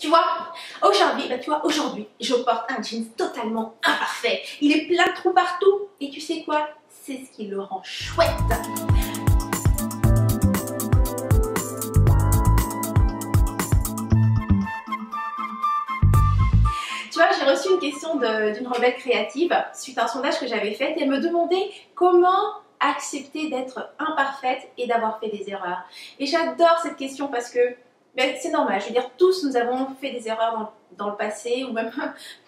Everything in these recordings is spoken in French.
vois, aujourd'hui, je porte un jean totalement imparfait. Il est plein de trous partout. Et tu sais quoi? C'est ce qui le rend chouette. Tu vois, j'ai reçu une question d'une rebelle créative suite à un sondage que j'avais fait et elle me demandait comment accepter d'être imparfaite et d'avoir fait des erreurs. Et j'adore cette question parce que c'est normal, je veux dire, tous nous avons fait des erreurs dans le passé ou même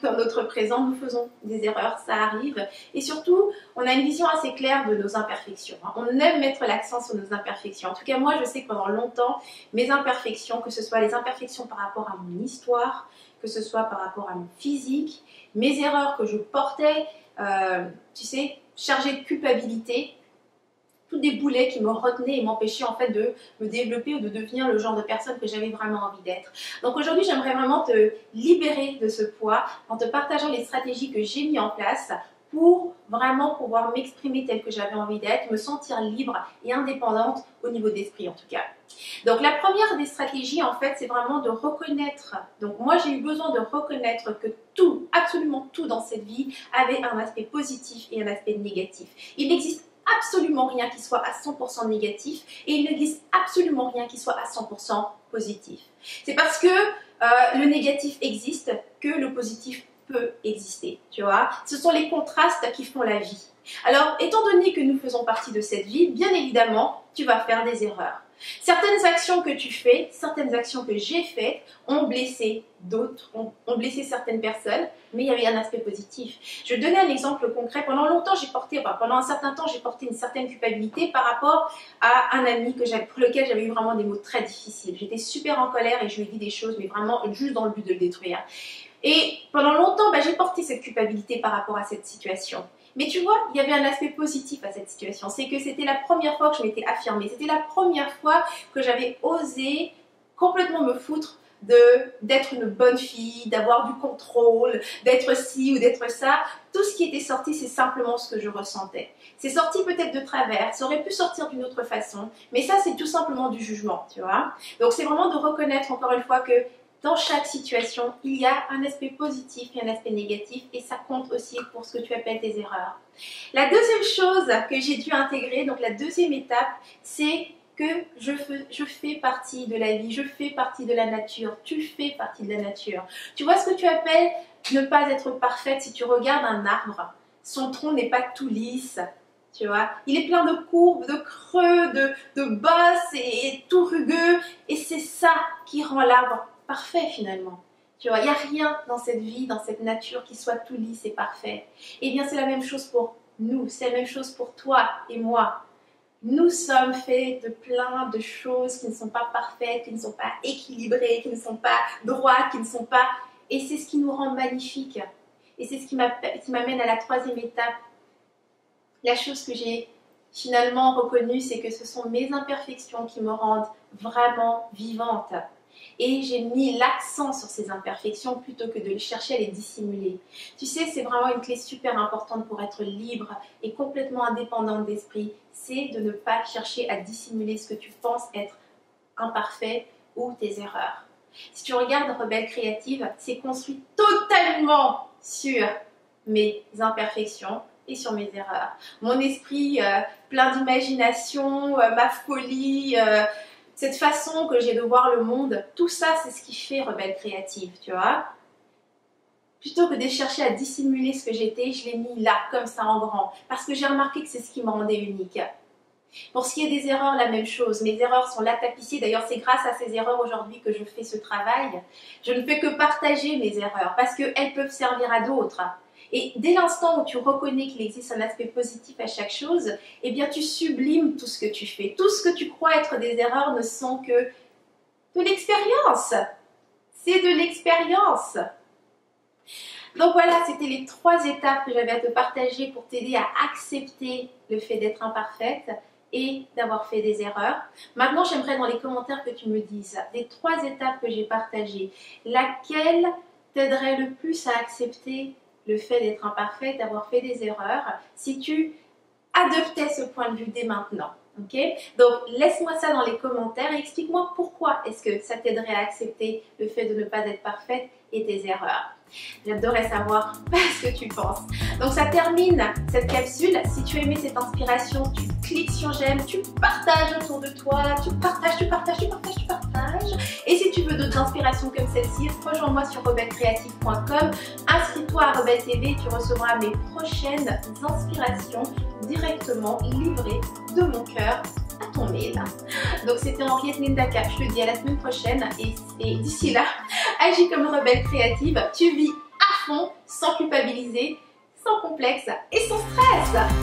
dans notre présent, nous faisons des erreurs, ça arrive. Et surtout, on a une vision assez claire de nos imperfections. On aime mettre l'accent sur nos imperfections. En tout cas, moi, je sais que pendant longtemps, mes imperfections, que ce soit les imperfections par rapport à mon histoire, que ce soit par rapport à mon physique, mes erreurs que je portais, tu sais, chargées de culpabilité, tous des boulets qui me retenaient et m'empêchaient en fait de me développer ou de devenir le genre de personne que j'avais vraiment envie d'être. Donc aujourd'hui, j'aimerais vraiment te libérer de ce poids en te partageant les stratégies que j'ai mis en place pour vraiment pouvoir m'exprimer telle que j'avais envie d'être, me sentir libre et indépendante au niveau d'esprit en tout cas. Donc la première des stratégies en fait, c'est vraiment de reconnaître. Donc moi j'ai eu besoin de reconnaître que tout, absolument tout dans cette vie avait un aspect positif et un aspect négatif. Il n'existe absolument rien qui soit à 100% négatif et il n'existe absolument rien qui soit à 100% positif. C'est parce que le négatif existe que le positif peut exister, tu vois. Ce sont les contrastes qui font la vie. Alors, étant donné que nous faisons partie de cette vie, bien évidemment, tu vas faire des erreurs. Certaines actions que tu fais, certaines actions que j'ai faites ont blessé d'autres, ont blessé certaines personnes, mais il y avait un aspect positif. Je vais te donner un exemple concret. Pendant un certain temps, j'ai porté une certaine culpabilité par rapport à un ami pour lequel j'avais eu vraiment des mots très difficiles. J'étais super en colère et je lui ai dit des choses, mais vraiment juste dans le but de le détruire. Et pendant longtemps, j'ai porté cette culpabilité par rapport à cette situation. Mais tu vois, il y avait un aspect positif à cette situation. C'est que c'était la première fois que je m'étais affirmée. C'était la première fois que j'avais osé complètement me foutre d'être une bonne fille, d'avoir du contrôle, d'être ci ou d'être ça. Tout ce qui était sorti, c'est simplement ce que je ressentais. C'est sorti peut-être de travers, ça aurait pu sortir d'une autre façon, mais ça, c'est tout simplement du jugement, tu vois. Donc, c'est vraiment de reconnaître encore une fois que dans chaque situation, il y a un aspect positif et un aspect négatif et ça compte aussi pour ce que tu appelles tes erreurs. La deuxième chose que j'ai dû intégrer, donc la deuxième étape, c'est que je fais partie de la vie, je fais partie de la nature, tu fais partie de la nature. Tu vois ce que tu appelles ne pas être parfaite? Si tu regardes un arbre, son tronc n'est pas tout lisse. Tu vois, il est plein de courbes, de creux, de bosses et tout rugueux et c'est ça qui rend l'arbre parfait finalement. Tu vois, il n'y a rien dans cette vie, dans cette nature qui soit tout lisse et parfait. Et bien c'est la même chose pour nous, c'est la même chose pour toi et moi. Nous sommes faits de plein de choses qui ne sont pas parfaites, qui ne sont pas équilibrées, qui ne sont pas droites, qui ne sont pas... Et c'est ce qui nous rend magnifiques. Et c'est ce qui m'amène à la troisième étape. La chose que j'ai finalement reconnue, c'est que ce sont mes imperfections qui me rendent vraiment vivante. Et j'ai mis l'accent sur ces imperfections plutôt que de chercher à les dissimuler. Tu sais, c'est vraiment une clé super importante pour être libre et complètement indépendante d'esprit. C'est de ne pas chercher à dissimuler ce que tu penses être imparfait ou tes erreurs. Si tu regardes Rebelle Créative, c'est construit totalement sur mes imperfections et sur mes erreurs. Mon esprit plein d'imagination, ma folie... cette façon que j'ai de voir le monde, tout ça, c'est ce qui fait Rebelle Créative, tu vois. Plutôt que de chercher à dissimuler ce que j'étais, je l'ai mis là, comme ça, en grand. Parce que j'ai remarqué que c'est ce qui me rendait unique. Pour ce qui est des erreurs, la même chose. Mes erreurs sont là tapissées. D'ailleurs, c'est grâce à ces erreurs aujourd'hui que je fais ce travail. Je ne fais que partager mes erreurs parce qu'elles peuvent servir à d'autres. Et dès l'instant où tu reconnais qu'il existe un aspect positif à chaque chose, eh bien tu sublimes tout ce que tu fais. Tout ce que tu crois être des erreurs ne sont que de l'expérience. C'est de l'expérience. Donc voilà, c'était les 3 étapes que j'avais à te partager pour t'aider à accepter le fait d'être imparfaite et d'avoir fait des erreurs. Maintenant, j'aimerais dans les commentaires que tu me dises des 3 étapes que j'ai partagées, laquelle t'aiderait le plus à accepter le fait d'être imparfaite, d'avoir fait des erreurs, si tu adoptais ce point de vue dès maintenant. Ok? Donc laisse-moi ça dans les commentaires et explique-moi pourquoi est-ce que ça t'aiderait à accepter le fait de ne pas être parfaite et tes erreurs. J'adorerais savoir ce que tu penses. Donc ça termine cette capsule. Si tu as aimé cette inspiration, tu cliques sur j'aime, tu partages autour de toi, tu partages. Et si tu veux d'autres inspirations comme celle-ci, rejoins-moi sur rebellecreative.com. Inscris-toi à Rebelle TV, tu recevras mes prochaines inspirations directement livrées de mon cœur à ton mail. Donc c'était Henriette Nindaka, je te dis à la semaine prochaine et d'ici là, agis comme rebelle créative, tu vis à fond, sans culpabiliser, sans complexe et sans stress.